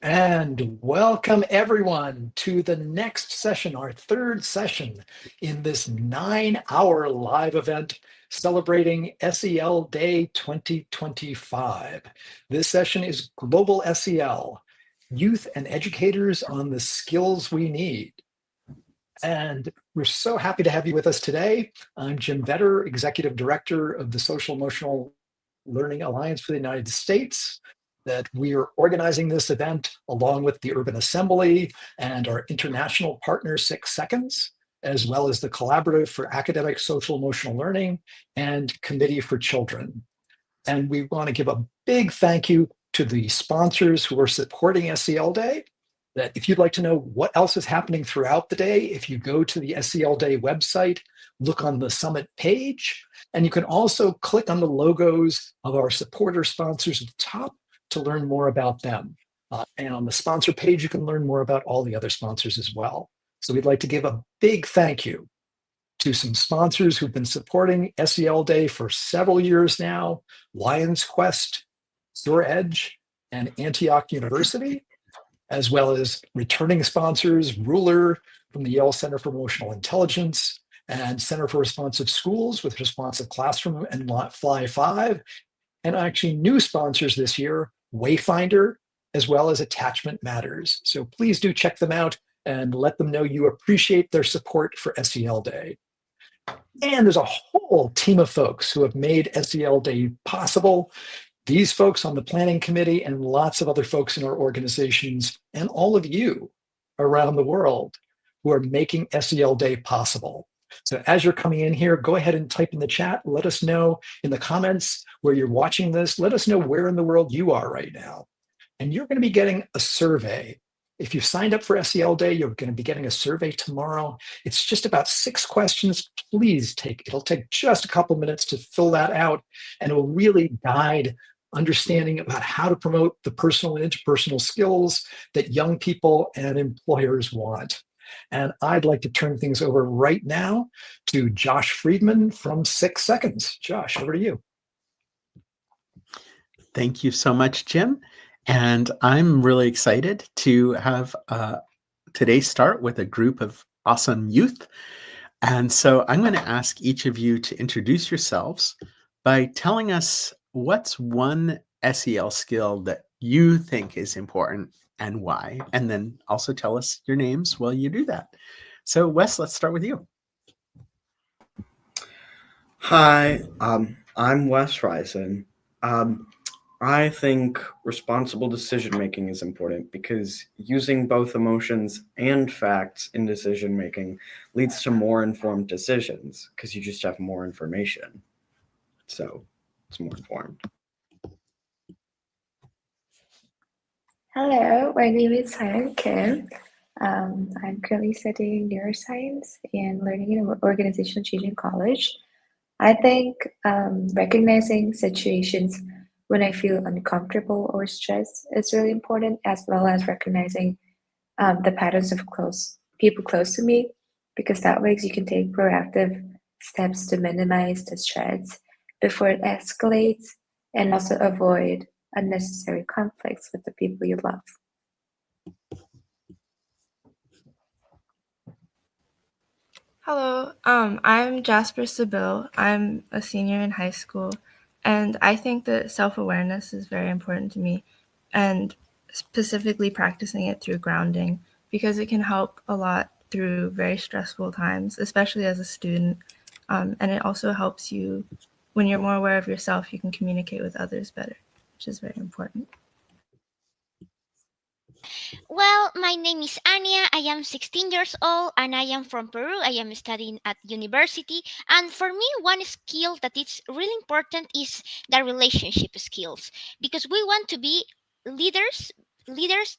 And welcome everyone to the next session, our third session in this 9-hour live event celebrating SEL Day 2025. This session is Global SEL, Youth and Educators on the Skills We Need. And we're so happy to have you with us today. I'm Jim Vetter, Executive Director of the Social Emotional Learning Alliance for the United States, that we are organizing this event along with the Urban Assembly and our international partner, 6 Seconds, as well as the Collaborative for Academic Social Emotional Learning and Committee for Children. And we want to give a big thank you to the sponsors who are supporting SEL Day. That if you'd like to know what else is happening throughout the day, if you go to the SEL Day website, look on the summit page, and you can also click on the logos of our supporter sponsors at the top to learn more about them. And on the sponsor page, you can learn more about all the other sponsors as well. So we'd like to give a big thank you to some sponsors who've been supporting SEL Day for several years now: Lions Quest, Pure Edge, and Antioch University, as well as returning sponsors, Ruler from the Yale Center for Emotional Intelligence and Center for Responsive Schools with Responsive Classroom and Fly 5, and actually new sponsors this year, Wayfinder, as well as Attachment Matters. So please do check them out and let them know you appreciate their support for SEL Day. And there's a whole team of folks who have made SEL Day possible. These folks on the planning committee and lots of other folks in our organizations and all of you around the world who are making SEL Day possible. So as you're coming in here, go ahead and type in the chat. Let us know in the comments where you're watching this. Let us know where in the world you are right now. And you're going to be getting a survey. If you've signed up for SEL Day, you're going to be getting a survey tomorrow. It's just about 6 questions. It'll take just a couple minutes to fill that out, and it will really guide understanding about how to promote the personal and interpersonal skills that young people and employers want. And I'd like to turn things over right now to Josh Friedman from 6 Seconds. Josh, over to you. Thank you so much, Jim. And I'm really excited to have today start with a group of awesome youth. And so I'm going to ask each of you to introduce yourselves by telling us what's one SEL skill that you think is important and why, and then also tell us your names while you do that. So Wes, let's start with you. Hi, I'm Wes Risen. I think responsible decision-making is important because using both emotions and facts in decision-making leads to more informed decisions because you just have more information. So it's more informed. Hello, my name is Hyun Kim. I'm currently studying neuroscience and learning in organizational change in college. I think recognizing situations when I feel uncomfortable or stressed is really important, as well as recognizing the patterns of people close to me, because that way you can take proactive steps to minimize the stress before it escalates and also avoid unnecessary conflicts with the people you love. Hello, I'm Jasper Sibyl. I'm a senior in high school, and I think that self-awareness is very important to me, and specifically practicing it through grounding, because it can help a lot through very stressful times, especially as a student, and it also helps you, when you're more aware of yourself, you can communicate with others better, which is very important. Well, my name is Anya. I am 16 years old and I am from Peru. I am studying at university. And for me, one skill that is really important is the relationship skills because we want to be leaders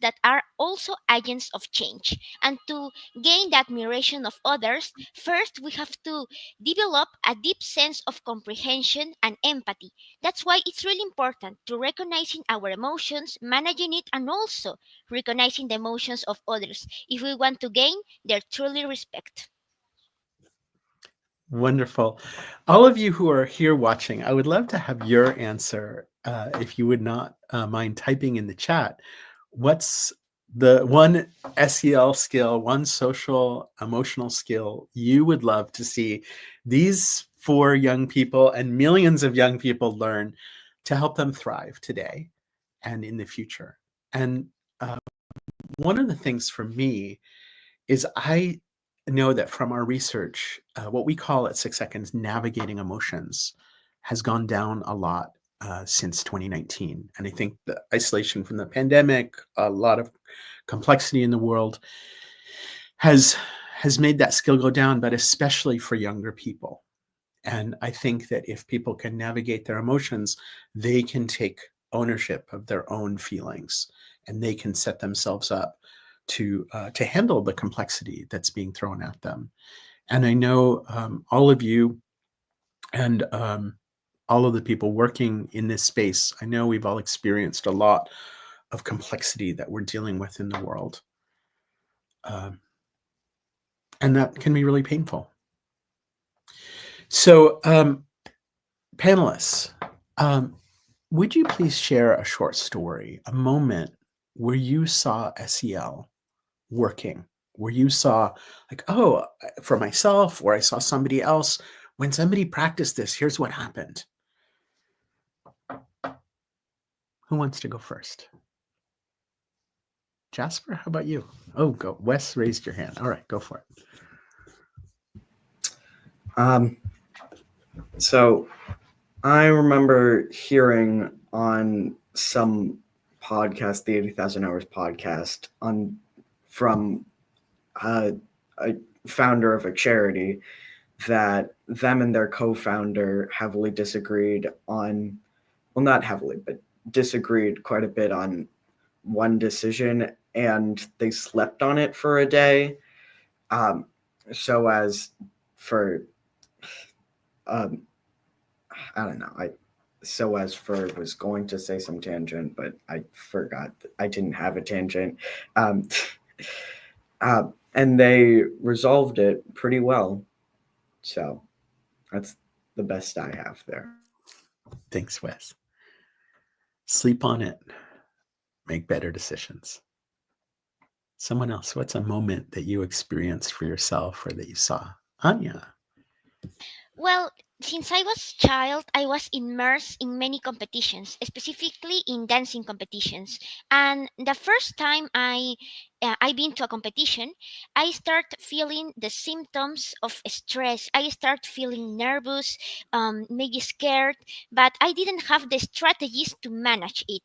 that are also agents of change. And to gain the admiration of others, first we have to develop a deep sense of comprehension and empathy. That's why it's really important to recognizing our emotions, managing it, and also recognizing the emotions of others if we want to gain their truly respect. Wonderful. All of you who are here watching, I would love to have your answer, if you would not mind typing in the chat. what's the one SEL skill, one social emotional skill you would love to see these 4 young people and millions of young people learn to help them thrive today and in the future? And one of the things for me is I know that from our research, what we call at 6 Seconds navigating emotions has gone down a lot since 2019. And I think the isolation from the pandemic, a lot of complexity in the world has made that skill go down, but especially for younger people. And I think that if people can navigate their emotions, they can take ownership of their own feelings and they can set themselves up to handle the complexity that's being thrown at them. And I know all of you and all of the people working in this space, I know we've all experienced a lot of complexity that we're dealing with in the world. And that can be really painful. So, panelists, would you please share a short story, a moment where you saw SEL working, where you saw like, oh, for myself, or I saw somebody else, when somebody practiced this, here's what happened. Who wants to go first? Jasper, how about you? Oh, go. Wes raised your hand. All right, go for it. So I remember hearing on some podcast, the 80,000 Hours podcast, from a founder of a charity, that them and their co-founder heavily disagreed on, well, not heavily, but disagreed quite a bit on one decision, and they slept on it for a day. So as for, I don't know, was going to say some tangent, but I forgot that I didn't have a tangent. And they resolved it pretty well. So that's the best I have there. Thanks, Wes. Sleep on it. Make better decisions. Someone else, what's a moment that you experienced for yourself or that you saw? Anya. Well, since I was a child, I was immersed in many competitions, specifically in dancing competitions. And the first time I been to a competition, I start feeling the symptoms of stress. I start feeling nervous, maybe scared, but I didn't have the strategies to manage it.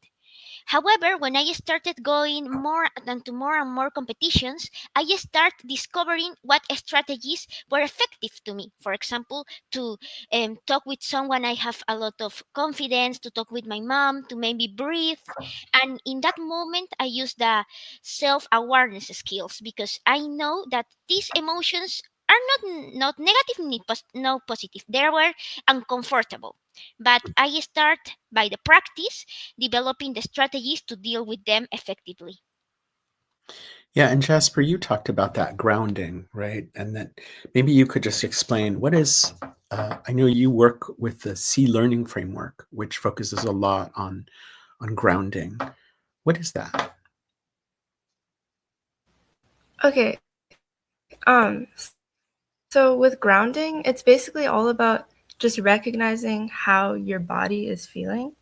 However, when I started going more and more competitions, I start discovering what strategies were effective to me. For example, to talk with someone I have a lot of confidence, to talk with my mom, to maybe breathe. And in that moment, I use the self-awareness skills because I know that these emotions are not negative, no positive. They were uncomfortable. But I start by the practice developing the strategies to deal with them effectively. Yeah, and Jasper, you talked about that grounding, right? And that maybe you could just explain what is, I know you work with the SEL learning framework, which focuses a lot on grounding. What is that? Okay. So with grounding, it's basically all about just recognizing how your body is feeling.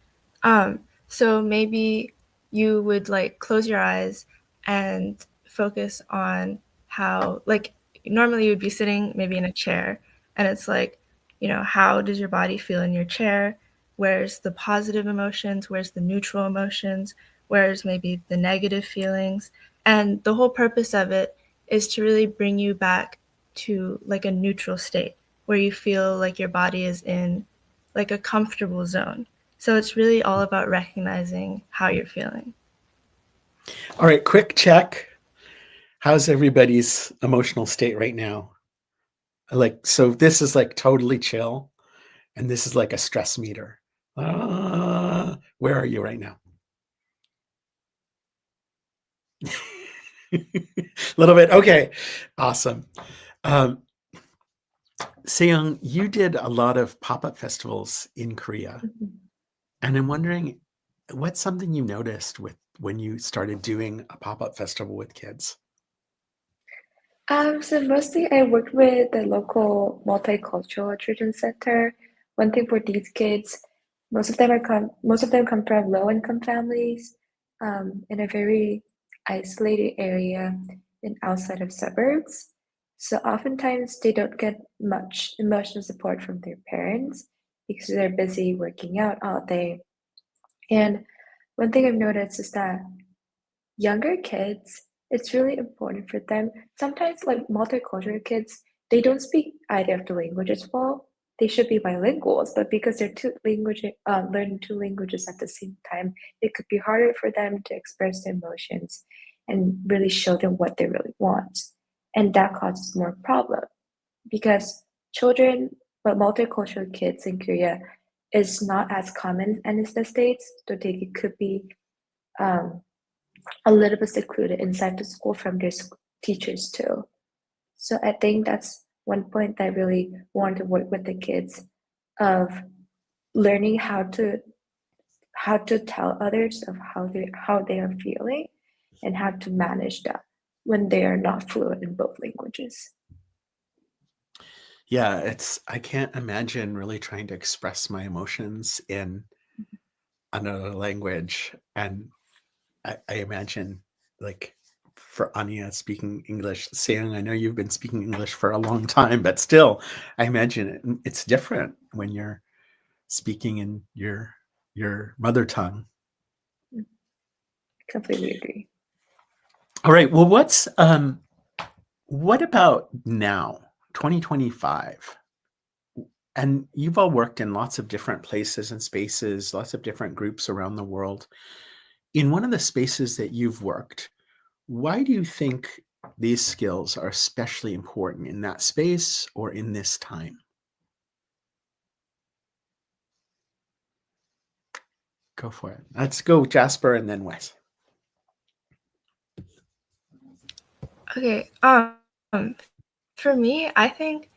So maybe you would like close your eyes and focus on how, like, normally you would be sitting maybe in a chair, and it's like, how does your body feel in your chair? Where's the positive emotions? Where's the neutral emotions? Where's maybe the negative feelings? And the whole purpose of it is to really bring you back to like a neutral state where you feel like your body is in like a comfortable zone. So it's really all about recognizing how you're feeling. All right, quick check. How's everybody's emotional state right now? Like, so this is like totally chill, and this is like a stress meter. Where are you right now? A little bit. Okay, awesome. Seyoung, you did a lot of pop-up festivals in Korea, and I'm wondering what's something you noticed with when you started doing a pop-up festival with kids? So mostly I worked with the local multicultural children's center. One thing for these kids, most of them come from low-income families, in a very isolated area and outside of suburbs. So oftentimes they don't get much emotional support from their parents because they're busy working out all day. And one thing I've noticed is that younger kids, it's really important for them. Sometimes, like multicultural kids, they don't speak either of the languages well. They should be bilinguals, but because they're learning two languages at the same time, it could be harder for them to express their emotions and really show them what they really want. And that causes more problem because children, but multicultural kids in Korea is not as common as the States, so they could be um, a little bit secluded inside the school from their teachers too. So I think that's one point that I really want to work with the kids of learning how to tell others of how they are feeling and how to manage that when they are not fluent in both languages. Yeah, I can't imagine really trying to express my emotions in another language. And I imagine, like, for Anya speaking English, saying, I know you've been speaking English for a long time, but still, I imagine it's different when you're speaking in your mother tongue. Completely agree. All right. Well, what about now, 2025? And you've all worked in lots of different places and spaces, lots of different groups around the world. In one of the spaces that you've worked, why do you think these skills are especially important in that space or in this time? Go for it. Let's go, Jasper, and then Wes. Okay. For me, I think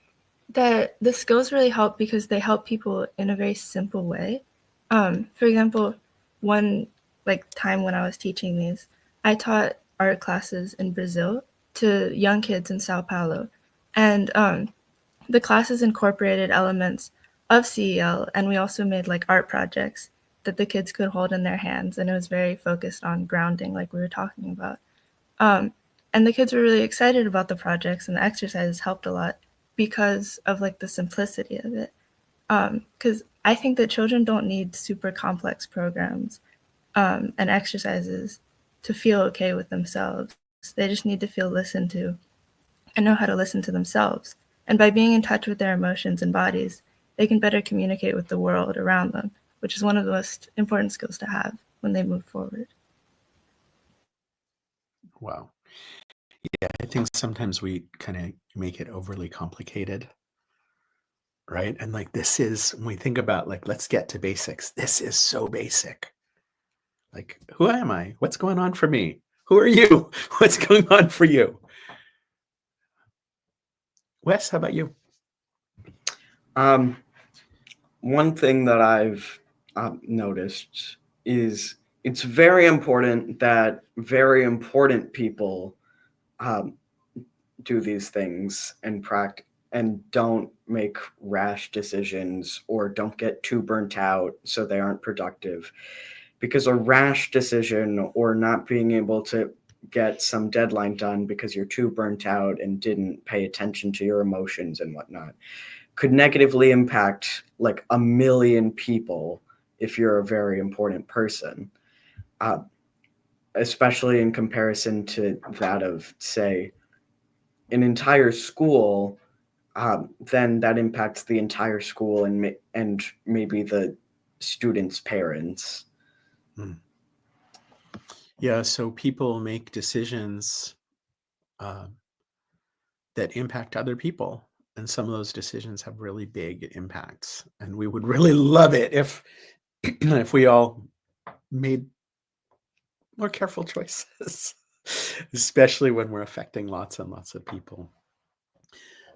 that the skills really help because they help people in a very simple way. For example, one time when I was teaching these, I taught art classes in Brazil to young kids in Sao Paulo, and the classes incorporated elements of SEL, and we also made like art projects that the kids could hold in their hands, and it was very focused on grounding, like we were talking about. And the kids were really excited about the projects, and the exercises helped a lot because of like the simplicity of it. Because I think that children don't need super complex programs and exercises to feel okay with themselves. They just need to feel listened to and know how to listen to themselves. And by being in touch with their emotions and bodies, they can better communicate with the world around them, which is one of the most important skills to have when they move forward. Wow. Yeah, I think sometimes we kind of make it overly complicated, right? And like when we think about like, let's get to basics. This is so basic. Like, who am I? What's going on for me? Who are you? What's going on for you? Wes, how about you? One thing that I've noticed is it's very important that very important people do these things and don't make rash decisions or don't get too burnt out so they aren't productive. Because a rash decision or not being able to get some deadline done because you're too burnt out and didn't pay attention to your emotions and whatnot could negatively impact like 1 million people if you're a very important person, especially in comparison to that of, say, an entire school. Then that impacts the entire school and maybe the students' parents. Yeah, so people make decisions that impact other people, and some of those decisions have really big impacts. And we would really love it if if we all made more careful choices, especially when we're affecting lots and lots of people.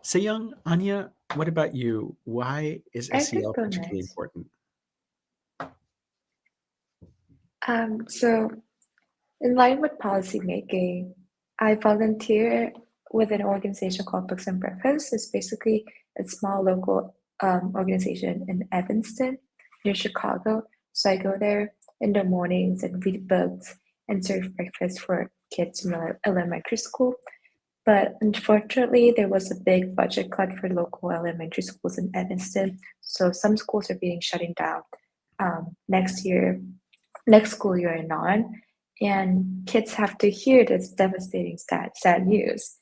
So, young Anya, what about you? Why is I SEL think go particularly next. important? So In line with policymaking, I volunteer with an organization called Books and Breakfast. It's basically a small local organization in Evanston, near Chicago. So I go there in the mornings and read books and serve breakfast for kids in elementary school. But unfortunately, there was a big budget cut for local elementary schools in Evanston. So some schools are being shutting down next school year and on. And kids have to hear this devastating sad news.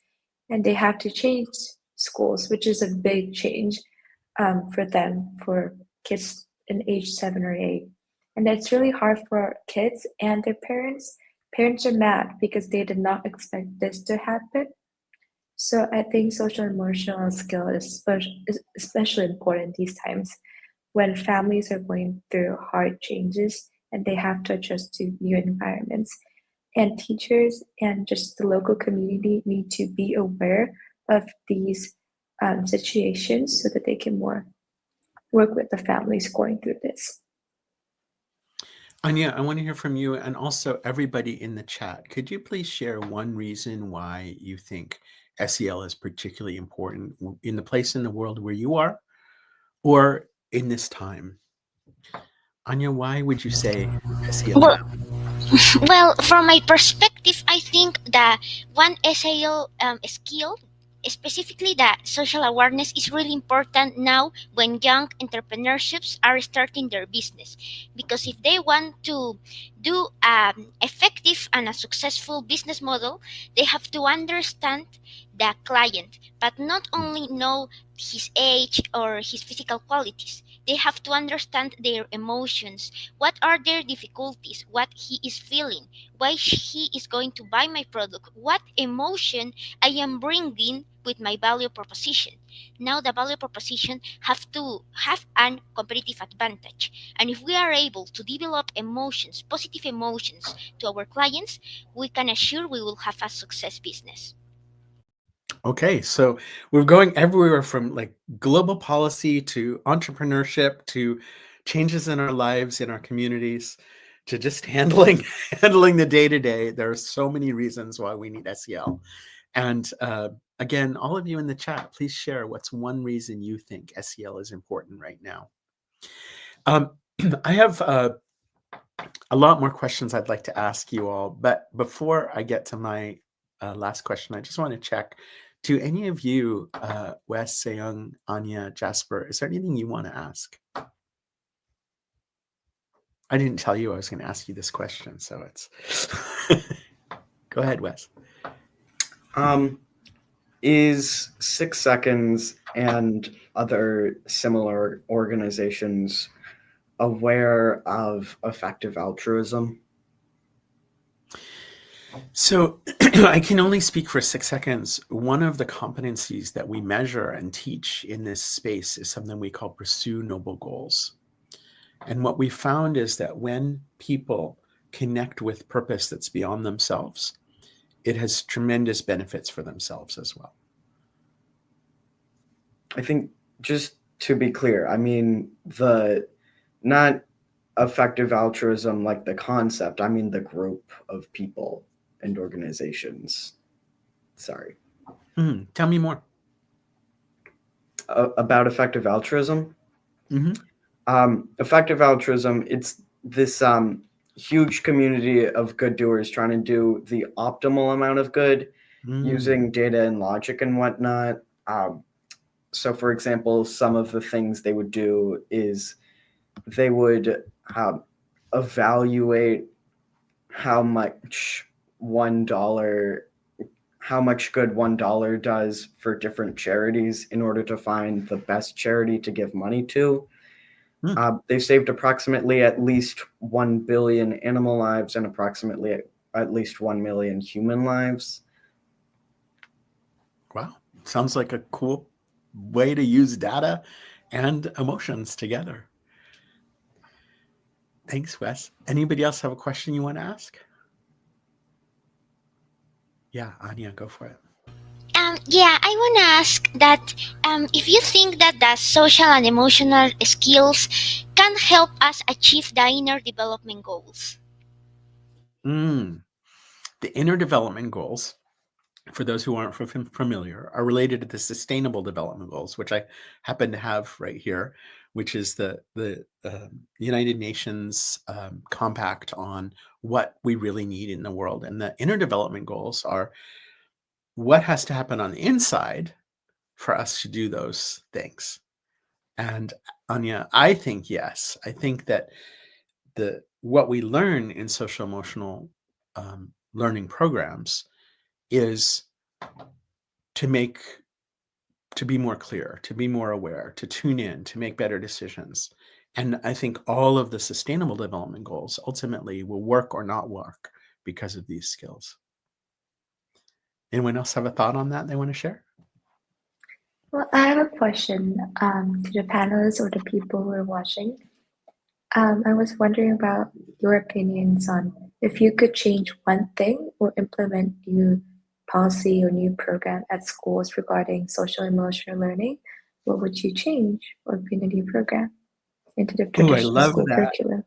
And they have to change schools, which is a big change for them, for kids in age 7 or 8. And it's really hard for kids and their parents. Parents are mad because they did not expect this to happen. So I think social emotional skill is especially important these times when families are going through hard changes and they have to adjust to new environments. And teachers and just the local community need to be aware of these situations so that they can more work with the families going through this. Anya, I want to hear from you and also everybody in the chat. Could you please share one reason why you think SEL is particularly important in the place in the world where you are or in this time? Anya, why would you say SEL? Well, from my perspective, I think that one SEL skill, specifically that social awareness, is really important now when young entrepreneurships are starting their business. Because if they want to do an effective and a successful business model, they have to understand the client, but not only know his age or his physical qualities. They have to understand their emotions. What are their difficulties? What he is feeling? Why he is going to buy my product? What emotion I am bringing with my value proposition? Now the value proposition have to have an competitive advantage. And if we are able to develop emotions, positive emotions to our clients, we can assure we will have a success business. Okay, so we're going everywhere from like global policy to entrepreneurship to changes in our lives, in our communities, to just handling the day to day. There are so many reasons why we need SEL. And again, all of you in the chat, please share what's one reason you think SEL is important right now. I have a lot more questions I'd like to ask you all, but before I get to my last question, I just want to check. To any of you, Wes, Seyoung, Anya, Jasper, is there anything you want to ask? I didn't tell you I was going to ask you this question, so it's go ahead, Wes. Is 6 Seconds and other similar organizations aware of effective altruism? So I can only speak for 6 seconds. One of the competencies that we measure and teach in this space is something we call pursue noble goals. And what we found is that when people connect with purpose that's beyond themselves, it has tremendous benefits for themselves as well. I think, just to be clear, I mean not effective altruism like the concept, I mean the group of people and organizations. Sorry. Tell me more. About effective altruism? Effective altruism, it's this huge community of good doers trying to do the optimal amount of good using data and logic and whatnot. So, for example, some of the things they would do is they would evaluate how much good $1 does for different charities in order to find the best charity to give money to. They've saved approximately at least 1 billion animal lives and approximately at least 1 million human lives. Wow. Sounds like a cool way to use data and emotions together. Thanks, Wes. Anybody else have a question you want to ask? Yeah, Anya, go for it. Yeah, I want to ask that if you think that the social and emotional skills can help us achieve the inner development goals. The inner development goals, for those who aren't familiar, are related to the sustainable development goals, which I happen to have right here, which is the United Nations compact on what we really need in the world. And the inner development goals are what has to happen on the inside for us to do those things. And Anya, I think yes. I think that what we learn in social emotional learning programs is to be more clear, to be more aware, to tune in, to make better decisions. And I think all of the sustainable development goals ultimately will work or not work because of these skills. Anyone else have a thought on that they want to share? Well, I have a question to the panelists or the people who are watching. I was wondering about your opinions on if you could change one thing or implement new policy or new program at schools regarding social emotional learning, what would you change or bring a new program into the I traditional love school that. curriculum?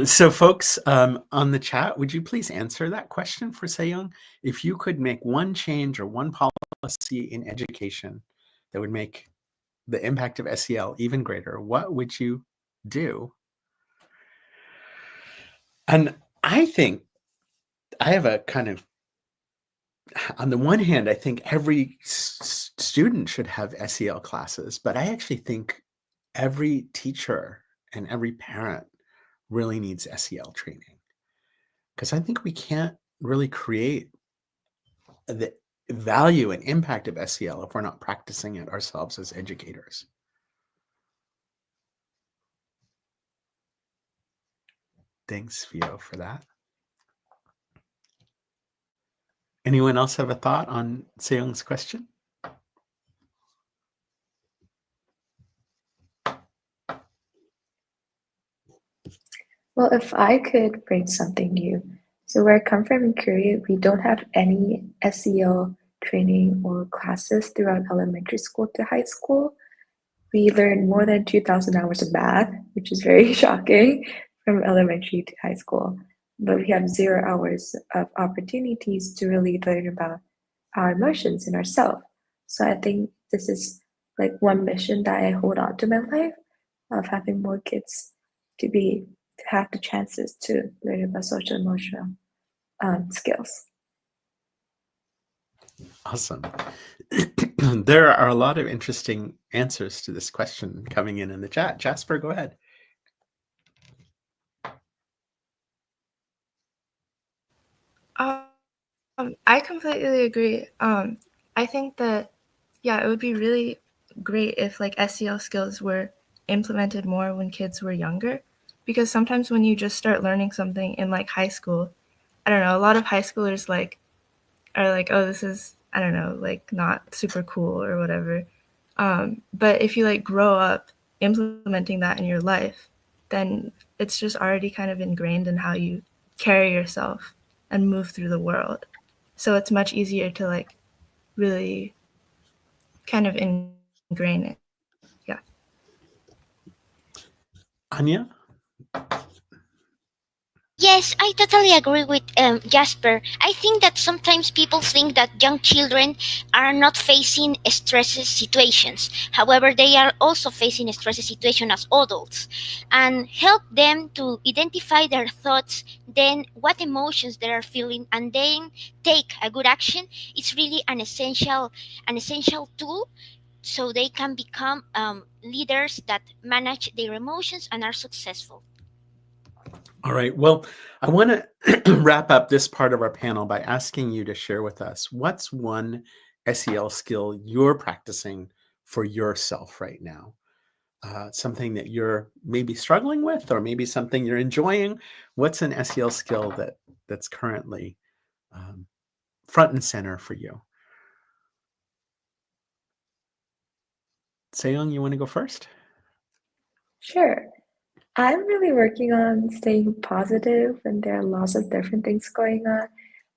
So folks on the chat, would you please answer that question for Seyoung? If you could make one change or one policy in education that would make the impact of SEL even greater, what would you do? And I think I have a kind of, on the one hand, I think every student should have SEL classes, but I actually think every teacher and every parent really needs SEL training, because I think we can't really create the value and impact of SEL if we're not practicing it ourselves as educators. Thanks, Fio, for that. Anyone else have a thought on Seyoung's question? Well, if I could bring something new. So where I come from in Korea, we don't have any SEL training or classes throughout elementary school to high school. We learn more than 2,000 hours of math, which is very shocking, from elementary to high school. But we have 0 hours of opportunities to really learn about our emotions and ourselves. So I think this is like one mission that I hold on to my life, of having more kids to have the chances to learn about social emotional skills. Awesome. There are a lot of interesting answers to this question coming in the chat. Jasper, go ahead. I completely agree. I think that, yeah, it would be really great if like SEL skills were implemented more when kids were younger, because sometimes when you just start learning something in like high school, I don't know, a lot of high schoolers are like, oh, this is, I don't know, like not super cool or whatever. But if you like grow up implementing that in your life, then it's just already kind of ingrained in how you carry yourself and move through the world. So it's much easier to like really kind of ingrain it. Yeah. Anya? Yes, I totally agree with Jasper. I think that sometimes people think that young children are not facing stressful situations. However, they are also facing stressful situations as adults, and help them to identify their thoughts, then what emotions they are feeling, and then take a good action. It's really an essential tool so they can become leaders that manage their emotions and are successful. All right. Well, I want to wrap up this part of our panel by asking you to share with us what's one SEL skill you're practicing for yourself right now. Something that you're maybe struggling with, or maybe something you're enjoying. What's an SEL skill that's currently front and center for you? Seyoung, you want to go first? Sure. I'm really working on staying positive, and there are lots of different things going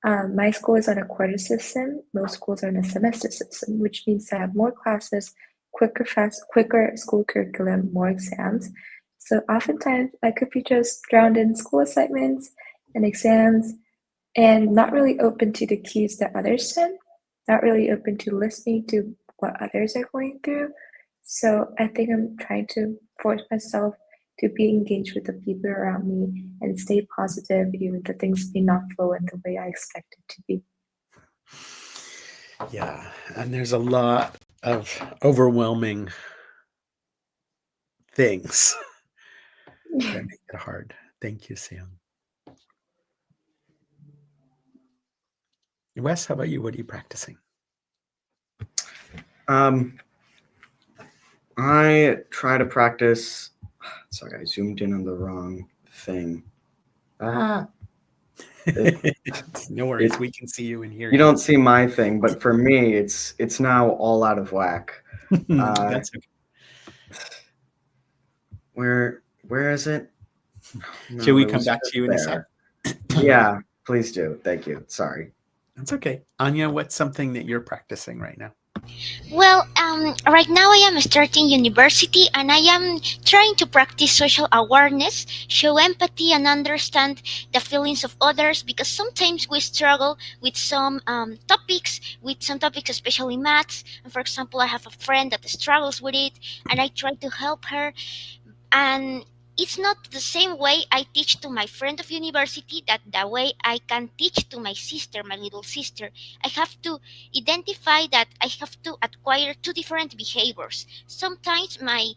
on. My school is on a quarter system. Most schools are on a semester system, which means I have more classes, quicker school curriculum, more exams. So oftentimes I could be just drowned in school assignments and exams, and not really open to the cues that others send, not really open to listening to what others are going through. So I think I'm trying to force myself to be engaged with the people around me and stay positive, even though things may not flow in the way I expect it to be. Yeah, and there's a lot of overwhelming things that make it hard. Thank you, Sam. Wes, how about you? What are you practicing? I try to practice. Sorry, I zoomed in on the wrong thing. No worries, we can see you and hear You don't see my thing, but for me, it's now all out of whack. That's okay. Where is it? No, Should we it come was back to you in a sec? Yeah, please do. Thank you. Sorry. That's okay. Anya, what's something that you're practicing right now? Well, right now I am starting university and I am trying to practice social awareness, show empathy, and understand the feelings of others because sometimes we struggle with some topics, especially maths. And for example, I have a friend that struggles with it and I try to help her. And it's not the same way I teach to my friend of university that the way I can teach to my sister, my little sister. I have to identify that I have to acquire two different behaviors. Sometimes my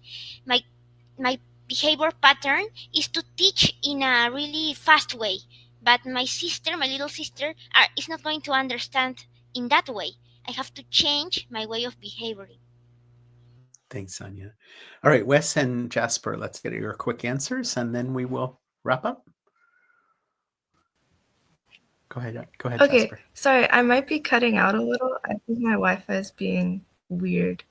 my behavior pattern is to teach in a really fast way, but my sister, my little sister, is not going to understand in that way. I have to change my way of behaving. Thanks, Anya. All right, Wes and Jasper, let's get your quick answers and then we will wrap up. Go ahead, Okay, Jasper. sorry, I might be cutting out a little. I think my Wi-Fi is being weird.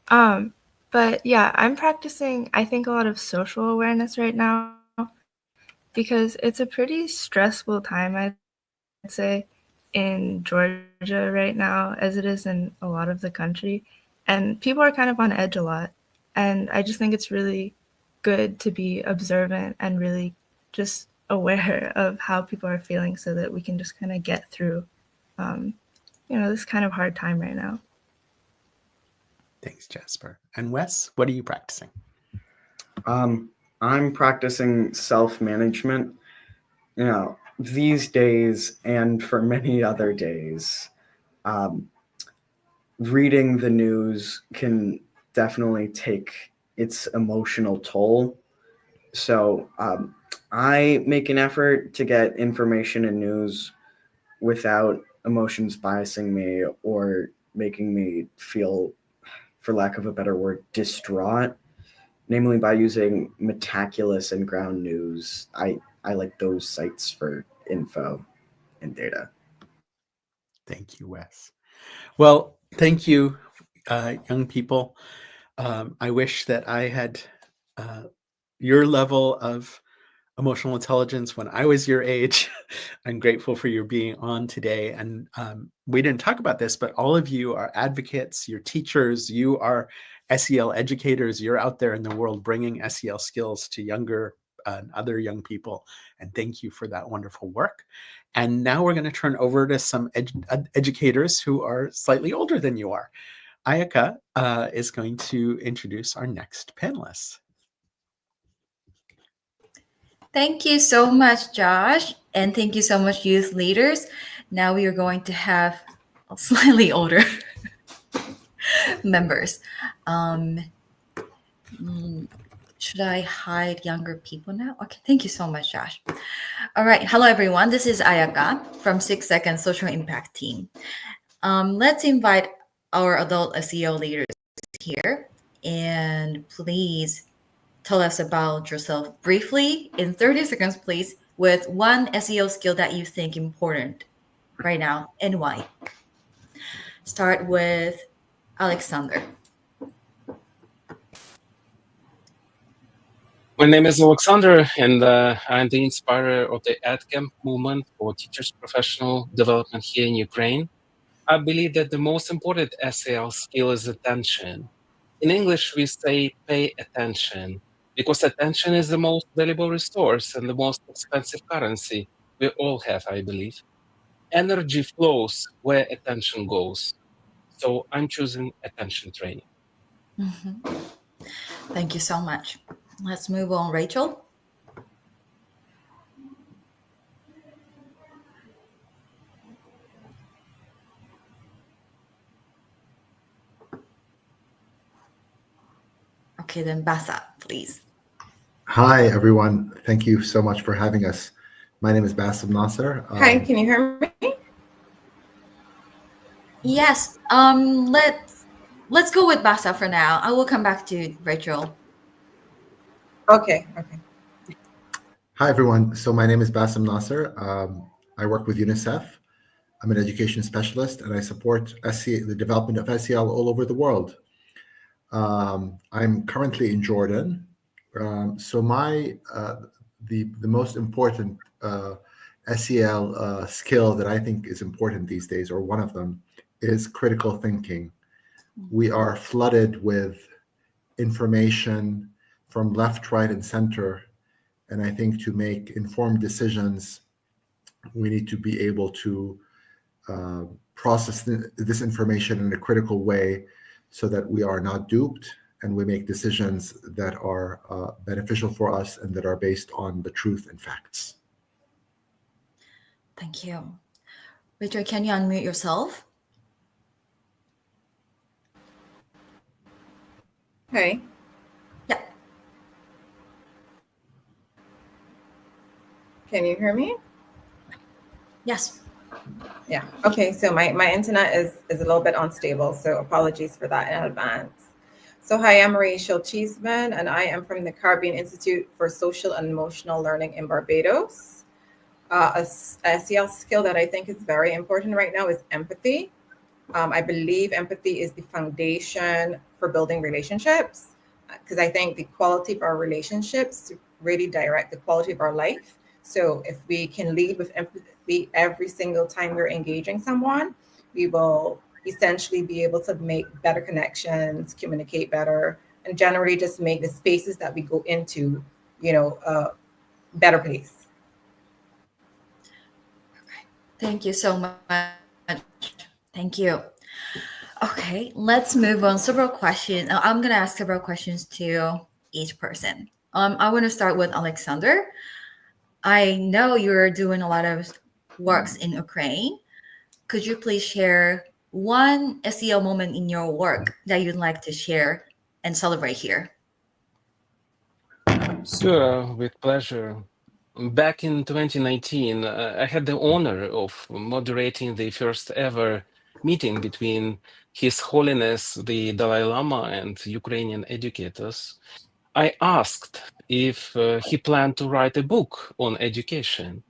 But yeah, I'm practicing, I think, a lot of social awareness right now because it's a pretty stressful time, I'd say, in Georgia right now, as it is in a lot of the country. And people are kind of on edge a lot. And I just think it's really good to be observant and really just aware of how people are feeling so that we can just kind of get through, this kind of hard time right now. Thanks, Jasper. And Wes, what are you practicing? I'm practicing self-management. These days and for many other days, reading the news can definitely take its emotional toll. So I make an effort to get information and news without emotions biasing me or making me feel, for lack of a better word, distraught, namely by using Metaculus and Ground News. I like those sites for info and data. Thank you, Wes. Well, thank you, young people. I wish that I had your level of emotional intelligence when I was your age. I'm grateful for your being on today. And we didn't talk about this, but all of you are advocates, you're teachers, you are SEL educators. You're out there in the world bringing SEL skills to younger and other young people. And thank you for that wonderful work. And now we're going to turn over to some educators who are slightly older than you are. Ayaka is going to introduce our next panelists. Thank you so much, Josh. And thank you so much, youth leaders. Now we are going to have slightly older members. Should I hide younger people now? Okay, thank you so much, Josh. All right, hello everyone. This is Ayaka from 6 Second Social Impact Team. Let's invite our adult SEO leaders here, and please tell us about yourself briefly in 30 seconds, please, with one SEO skill that you think important right now and why. Start with Alexander. My name is Alexander, and I'm the inspirer of the AdCamp movement for teachers' professional development here in Ukraine. I believe that the most important SEL skill is attention. In English, we say pay attention, because attention is the most valuable resource and the most expensive currency we all have, I believe. Energy flows where attention goes. So I'm choosing attention training. Thank you so much. Let's move on, Rachel. Okay, then Basa, please. Hi, everyone. Thank you so much for having us. My name is Bassem Nasser. Hi, can you hear me? Yes. Let's go with Basa for now. I will come back to Rachel. Okay. Hi, everyone. So my name is Bassem Nasser. I work with UNICEF. I'm an education specialist, and I support the development of SEL all over the world. I'm currently in Jordan. So the most important SEL skill that I think is important these days, or one of them, is critical thinking. We are flooded with information from left, right, and center. And I think to make informed decisions, we need to be able to process this information in a critical way so that we are not duped and we make decisions that are beneficial for us and that are based on the truth and facts. Thank you. Rachel, can you unmute yourself? Hey. Yeah. Can you hear me? Yes. Yeah. Okay. So my internet is a little bit unstable, so apologies for that in advance. So hi, I'm Rachel Cheeseman, and I am from the Caribbean Institute for Social and Emotional Learning in Barbados. A SEL skill that I think is very important right now is empathy. I believe empathy is the foundation for building relationships, because I think the quality of our relationships really direct the quality of our life. So if we can lead with empathy every single time we're engaging someone, we will essentially be able to make better connections, communicate better, and generally just make the spaces that we go into, a better place. Thank you so much. Thank you. Okay, let's move on. Several questions. I'm going to ask several questions to each person. I want to start with Alexander. I know you're doing a lot of works in Ukraine. Could you please share one SEL moment in your work that you'd like to share and celebrate here? Sure, with pleasure. Back in 2019, I had the honor of moderating the first ever meeting between His Holiness the Dalai Lama and Ukrainian educators. I asked if he planned to write a book on education.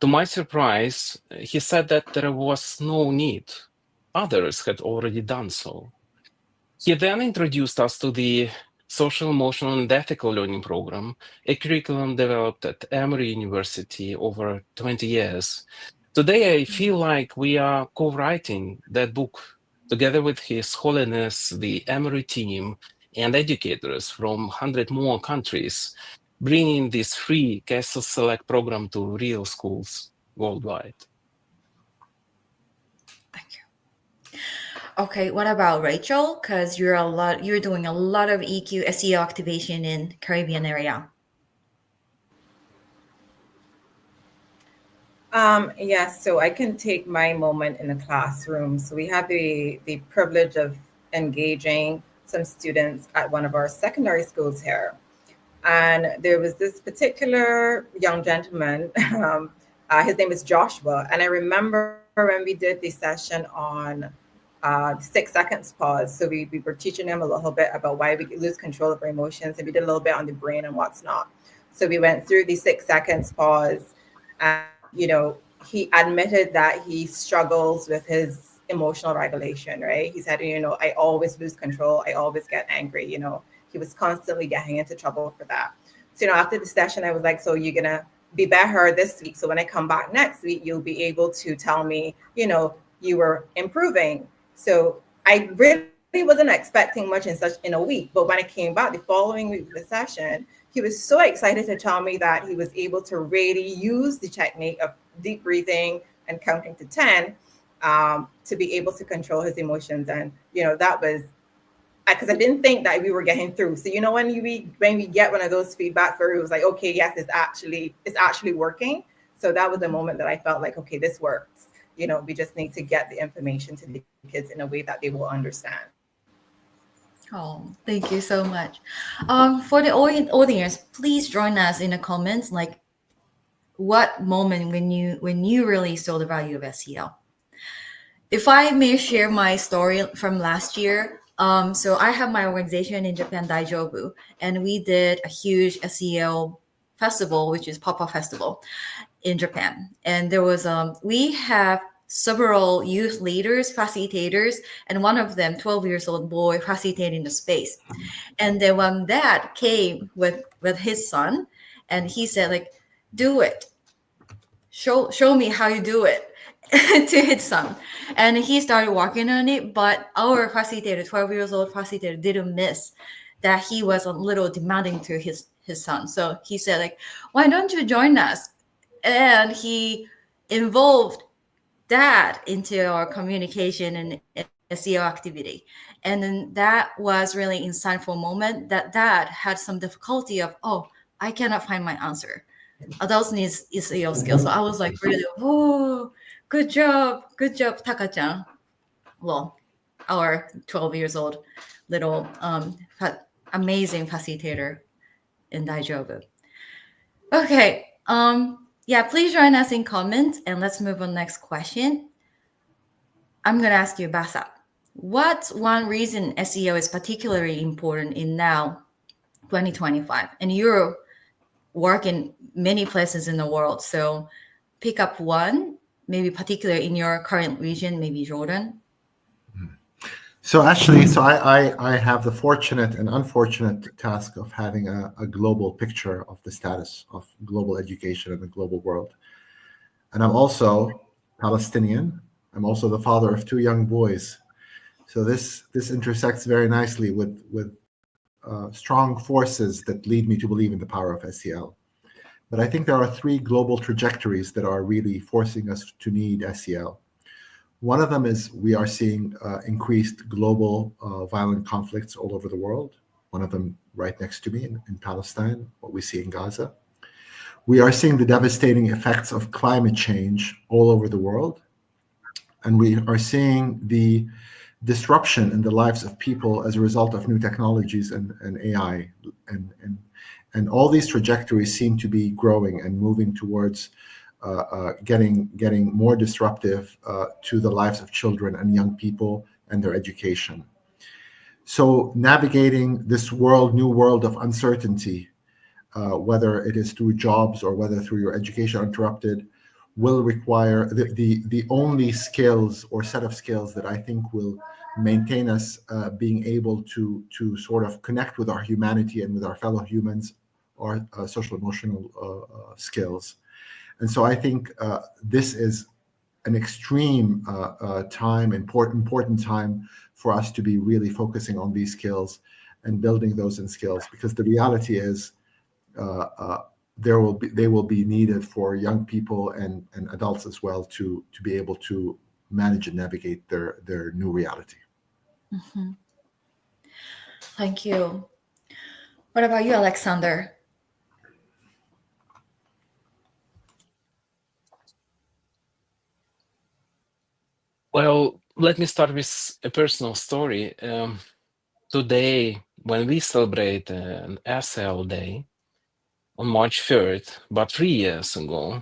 To my surprise, he said that there was no need. Others had already done so. He then introduced us to the Social, Emotional, and Ethical Learning Program, a curriculum developed at Emory University over 20 years. Today, I feel like we are co-writing that book together with His Holiness, the Emory team, and educators from 100 more countries, bringing this free Castle Select program to real schools worldwide. Thank you. Okay, what about Rachel? Because you're doing a lot of EQ SEO activation in Caribbean area. Yes, so I can take my moment in the classroom. So we have the privilege of engaging some students at one of our secondary schools here. And there was this particular young gentleman, his name is Joshua. And I remember when we did the session on 6 seconds pause. So we were teaching them a little bit about why we lose control of our emotions. And we did a little bit on the brain and what's not. So we went through the 6 seconds pause. And, he admitted that he struggles with his emotional regulation, right? He said, I always lose control. I always get angry, He was constantly getting into trouble for that. So, after the session, I was like, so you're going to be better this week. So when I come back next week, you'll be able to tell me, you were improving. So I really wasn't expecting much in a week. But when I came back the following week for the session, he was so excited to tell me that he was able to really use the technique of deep breathing and counting to 10 to be able to control his emotions. And, that was, because I didn't think that we were getting through. So, when we get one of those feedbacks where it was like, okay, yes, it's actually working. So that was the moment that I felt like, okay, this works. We just need to get the information to the kids in a way that they will understand. Oh, thank you so much. For the audience, please join us in the comments. Like, what moment when you really saw the value of SEL? If I may share my story from last year, so I have my organization in Japan, Daijobu, and we did a huge SEL festival, which is Papa Festival in Japan. And there was we have several youth leaders, facilitators, and one of them, 12 years old boy, facilitating the space. And then when dad came with his son, and he said, like, do it. Show me how you do it to his son. And he started working on it, but our facilitator, 12 years old facilitator, didn't miss that he was a little demanding to his son. So he said, like, why don't you join us? And he involved dad into our communication and SEO activity. And then that was really insightful moment that dad had some difficulty of, oh, I cannot find my answer. Adults need SEO skills. So I was like, really, oh, good job, Taka-chan. Well, our 12 years old little amazing facilitator in Daijobu. Okay. Yeah, please join us in comments and let's move on next question. I'm going to ask you, Basa, what's one reason SEO is particularly important in now 2025? And you're working many places in the world, so pick up one, maybe particular in your current region, maybe Jordan. So actually, I have the fortunate and unfortunate task of having a global picture of the status of global education in the global world. And I'm also Palestinian. I'm also the father of 2 young boys. So this intersects very nicely with strong forces that lead me to believe in the power of SEL. But I think there are 3 global trajectories that are really forcing us to need SEL. One of them is we are seeing increased global violent conflicts all over the world. One of them right next to me in Palestine, what we see in Gaza. We are seeing the devastating effects of climate change all over the world. And we are seeing the disruption in the lives of people as a result of new technologies and AI. And all these trajectories seem to be growing and moving towards getting more disruptive to the lives of children and young people and their education. So navigating this new world of uncertainty, whether it is through jobs or whether through your education interrupted, will require the only skills or set of skills that I think will maintain us being able to sort of connect with our humanity and with our fellow humans, or social emotional skills. And so I think this is an extreme important time for us to be really focusing on these skills and building those in skills, because the reality is they will be needed for young people and adults as well to be able to manage and navigate their new reality. Mm-hmm. Thank you. What about you, Alexander? Well, let me start with a personal story. Today, when we celebrate an SEL Day on March 3rd, about 3 years ago,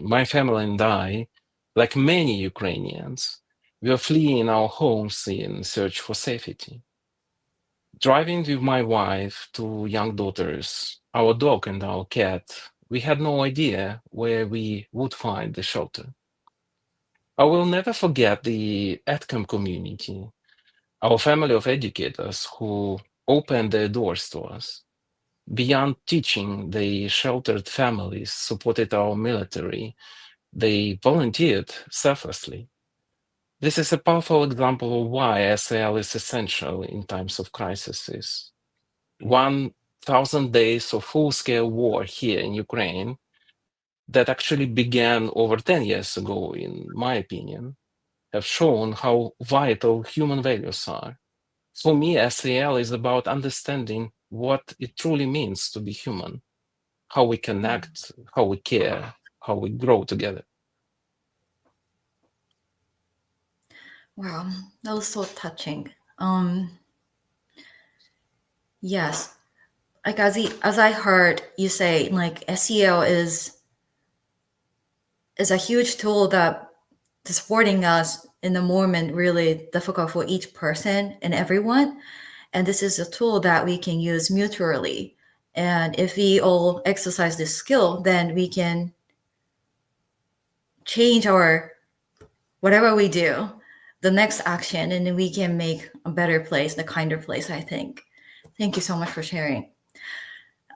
my family and I, like many Ukrainians, we were fleeing our homes in search for safety. Driving with my wife, 2 young daughters, our dog and our cat, we had no idea where we would find the shelter. I will never forget the AdCamp community, our family of educators who opened their doors to us. Beyond teaching, they sheltered families, supported our military, they volunteered selflessly. This is a powerful example of why SEL is essential in times of crises. 1,000 days of full-scale war here in Ukraine that actually began over 10 years ago, in my opinion, have shown how vital human values are. For me, SEL is about understanding what it truly means to be human, how we connect, how we care, how we grow together. Wow, that was so touching. Yes, like as I heard you say, like SEL is a huge tool that is supporting us in the moment really difficult for each person and everyone. And this is a tool that we can use mutually. And if we all exercise this skill, then we can change our whatever we do, the next action, and then we can make a better place, a kinder place, I think. Thank you so much for sharing.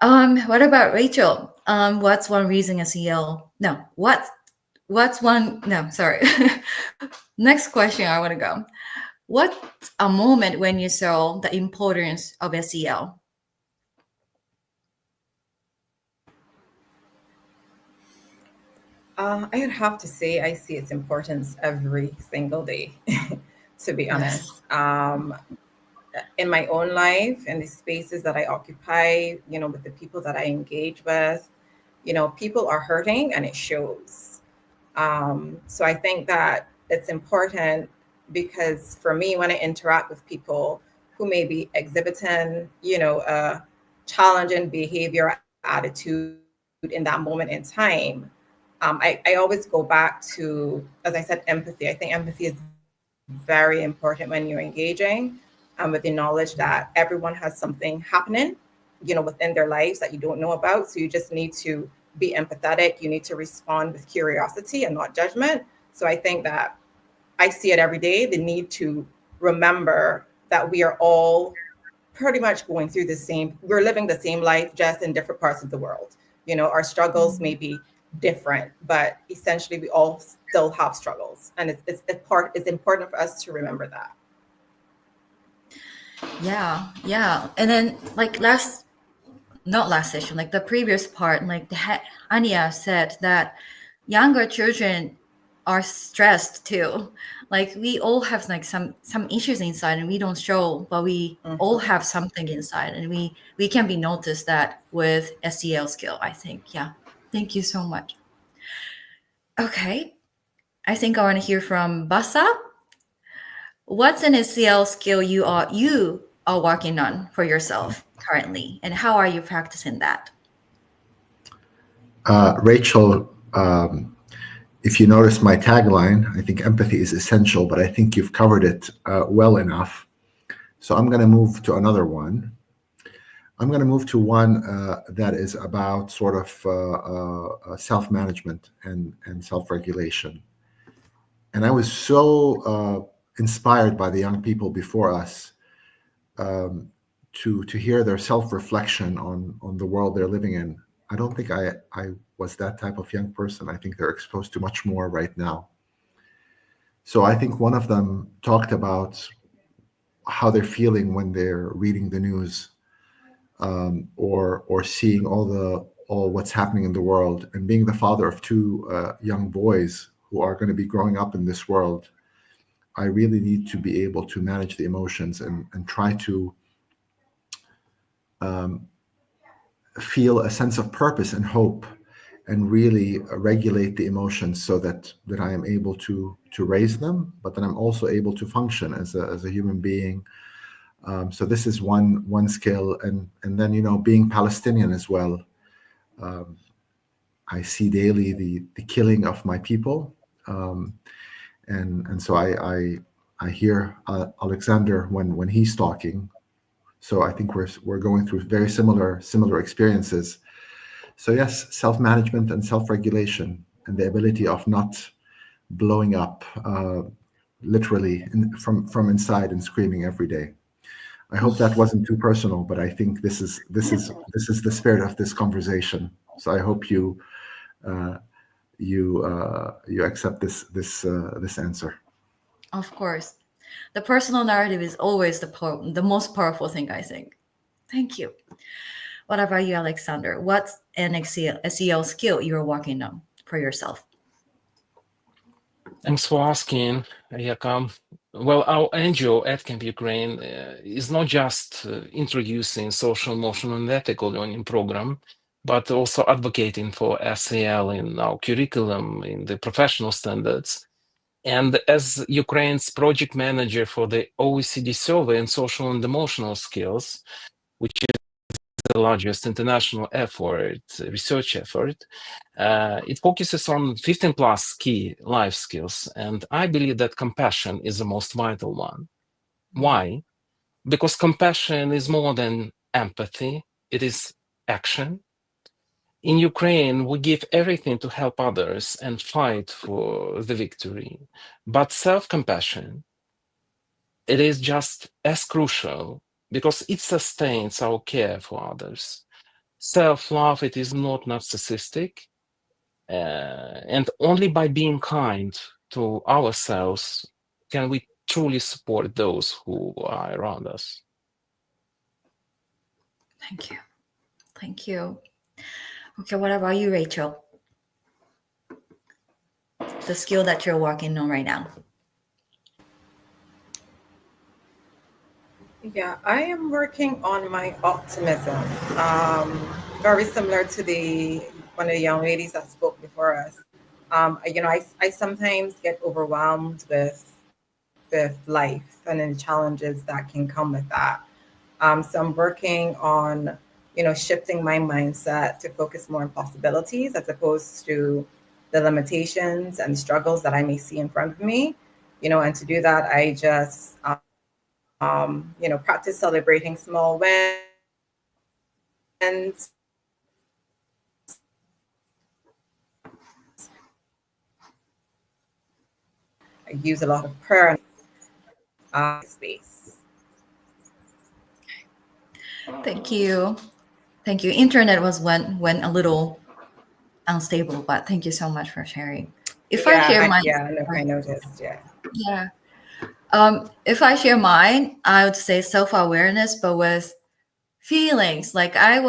What about Rachel? What's one reason SEL? No, what's one? No, sorry. Next question. I want to go. What's a moment when you saw the importance of SEL? I would have to say I see its importance every single day, to be honest. In my own life, in the spaces that I occupy, with the people that I engage with, people are hurting and it shows. So I think that it's important because for me, when I interact with people who may be exhibiting, a challenging behavior, attitude in that moment in time, I always go back to, as I said, empathy. I think empathy is very important when you're engaging, with the knowledge that everyone has something happening, within their lives that you don't know about. So you just need to be empathetic. You need to respond with curiosity and not judgment. So I think that I see it every day, the need to remember that we are all pretty much going through we're living the same life, just in different parts of the world. Our struggles may be different, but essentially we all still have struggles. And it's important for us to remember that. Yeah. And then like not last session, like the previous part, like Anya said that younger children are stressed too. Like we all have like some issues inside and we don't show, but we all have something inside, and we can be noticed that with SEL skill, I think. Yeah. Thank you so much. Okay. I think I want to hear from Basa. What's an SEL skill you are working on for yourself currently, and how are you practicing that? Rachel, if you notice my tagline, I think empathy is essential, but I think you've covered it well enough. So I'm going to move to another one. I'm going to move to one that is about sort of self-management and self-regulation. And I was so inspired by the young people before us to hear their self-reflection on the world they're living in. I don't think I was that type of young person. I think they're exposed to much more right now. So I think one of them talked about how they're feeling when they're reading the news, or seeing all what's happening in the world. And being the father of two young boys who are going to be growing up in this world, I really need to be able to manage the emotions and try to feel a sense of purpose and hope, and really regulate the emotions so that I am able to raise them, but then I'm also able to function as a human being. So this is one skill, and then being Palestinian as well. I see daily the killing of my people, and so I hear Alexander when he's talking. So I think we're going through very similar experiences. So yes, self-management and self-regulation, and the ability of not blowing up literally from inside and screaming every day. I hope that wasn't too personal, but I think this is the spirit of this conversation. So I hope you accept this answer. Of course. The personal narrative is always the most powerful thing, I think. Thank you. What about you, Alexander? What's an SEL skill you're working on for yourself? Thanks for asking, Ayaka. Well, our NGO at Camp Ukraine is not just introducing social, emotional, and ethical learning program, but also advocating for SEL in our curriculum, in the professional standards. And as Ukraine's project manager for the OECD survey in social and emotional skills, which is the largest international research effort, it focuses on 15 plus key life skills. And I believe that compassion is the most vital one. Why? Because compassion is more than empathy, it is action. In Ukraine, we give everything to help others and fight for the victory. But self-compassion, it is just as crucial because it sustains our care for others. Self-love, it is not narcissistic, and only by being kind to ourselves can we truly support those who are around us. Thank you. Thank you. Okay, what about you, Rachel? The skill that you're working on right now. Yeah, I am working on my optimism. Very similar to one of the young ladies that spoke before us. I sometimes get overwhelmed with life and the challenges that can come with that. So I'm working on, shifting my mindset to focus more on possibilities as opposed to the limitations and struggles that I may see in front of me. And to do that, I just practice celebrating small wins. I use a lot of prayer and space. Thank you. Thank you. Internet went a little unstable, but thank you so much for sharing. If I share mine, I noticed. Yeah. If I share mine, I would say self-awareness, but with feelings. Like I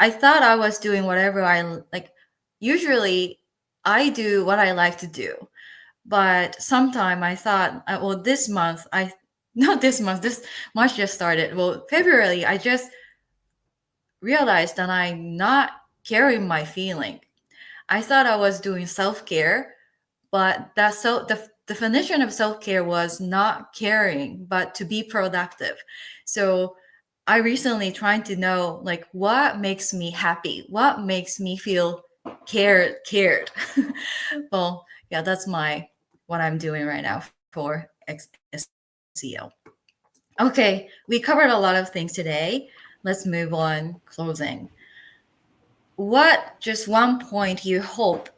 thought I was doing whatever I like. Usually I do what I like to do, but sometime I thought, well, this month, not this month, this March just started. Well, February, I just realized that I'm not carrying my feeling. I thought I was doing self-care, but the definition of self-care was not caring, but to be productive. So I recently trying to know like what makes me happy, what makes me feel cared. Well, yeah, that's what I'm doing right now for SEO. Okay, we covered a lot of things today. Let's move on. Closing. What just one point you hope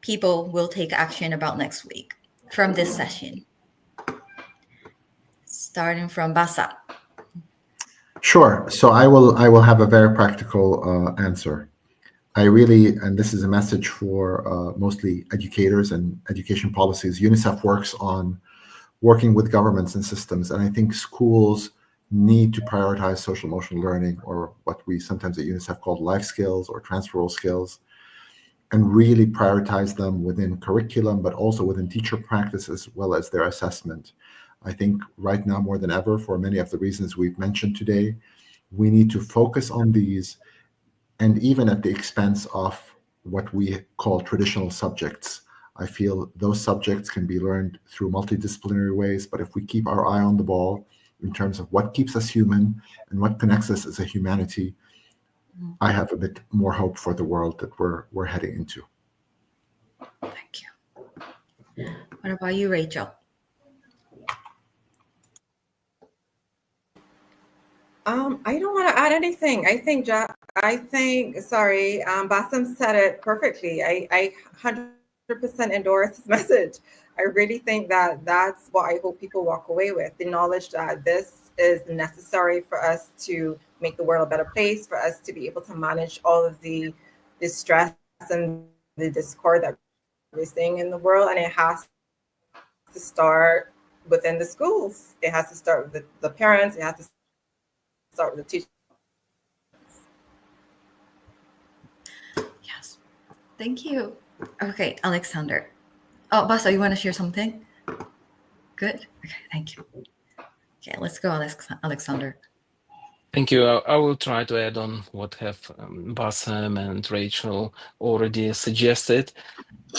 people will take action about next week from this session? Starting from Basa. Sure. So I will have a very practical answer. And this is a message for mostly educators and education policies. UNICEF works on working with governments and systems, and I think schools need to prioritize social emotional learning, or what we sometimes at UNICEF call life skills or transferable skills, and really prioritize them within curriculum, but also within teacher practice as well as their assessment. I think right now more than ever, for many of the reasons we've mentioned today, we need to focus on these, and even at the expense of what we call traditional subjects. I feel those subjects can be learned through multidisciplinary ways, but if we keep our eye on the ball in terms of what keeps us human and what connects us as a humanity, I have a bit more hope for the world that we're heading into. Thank you. What about you, Rachel? I don't want to add anything. I think Bassem said it perfectly. I 100% endorse his message. I really think that that's what I hope people walk away with, the knowledge that this is necessary for us to make the world a better place, for us to be able to manage all of the stress and the discord that we're seeing in the world. And it has to start within the schools. It has to start with the parents. It has to start with the teachers. Thank you. Okay, Alexander. Oh, Basa, you want to share something? Good. Okay, thank you. Okay, let's go, Alexander. Thank you. I will try to add on what have Bassam and Rachel already suggested.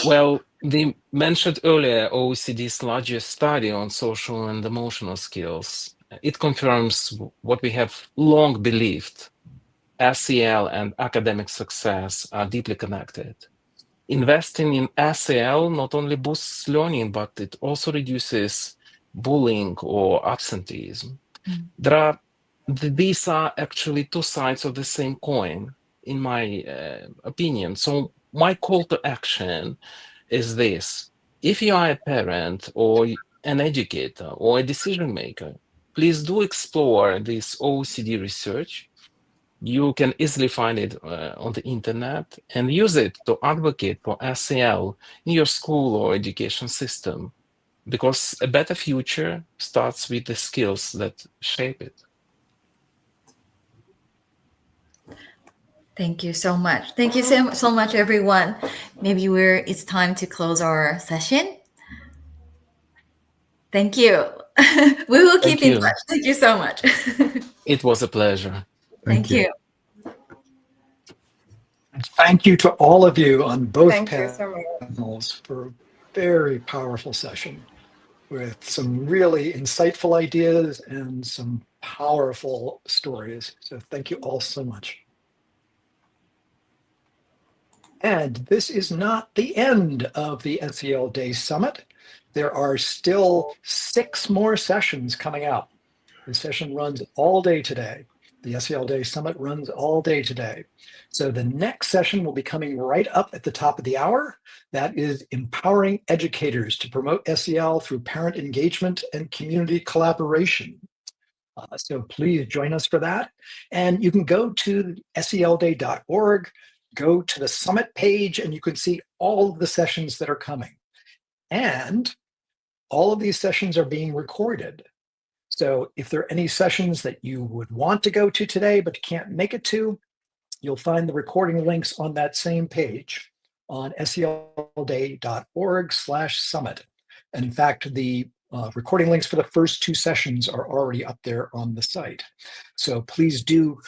Well, they mentioned earlier OECD's largest study on social and emotional skills. It confirms what we have long believed. SEL and academic success are deeply connected. Investing in SEL not only boosts learning, but it also reduces bullying or absenteeism. These are actually two sides of the same coin, in my opinion. So my call to action is this. If you are a parent or an educator or a decision maker, please do explore this OECD research. You can easily find it on the internet and use it to advocate for SEL in your school or education system, because a better future starts with the skills that shape it. Thank you so much. Thank you so much, everyone. Maybe it's time to close our session. Thank you. We will keep in touch. Thank you so much. It was a pleasure. Thank you. Thank you to all of you on both Thank you so much. panels for a very powerful session with some really insightful ideas and some powerful stories. So thank you all so much. And this is not the end of the SEL Day Summit. There are still 6 more sessions coming out. The session runs all day today. The SEL Day Summit runs all day today. So the next session will be coming right up at the top of the hour. That is empowering educators to promote SEL through parent engagement and community collaboration. So please join us for that. And you can go to selday.org, go to the summit page, and you can see all of the sessions that are coming. And all of these sessions are being recorded. So if there are any sessions that you would want to go to today but can't make it to, you'll find the recording links on that same page on selday.org/summit. And in fact, the recording links for the first 2 sessions are already up there on the site. So please do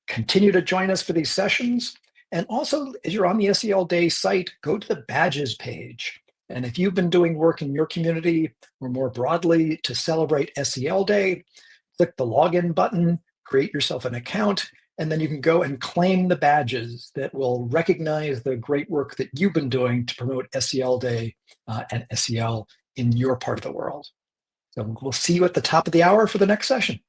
continue to join us for these sessions. And also, as you're on the SEL Day site, go to the badges page. And if you've been doing work in your community or more broadly to celebrate SEL Day, click the login button, create yourself an account, and then you can go and claim the badges that will recognize the great work that you've been doing to promote SEL Day and SEL in your part of the world. So we'll see you at the top of the hour for the next session.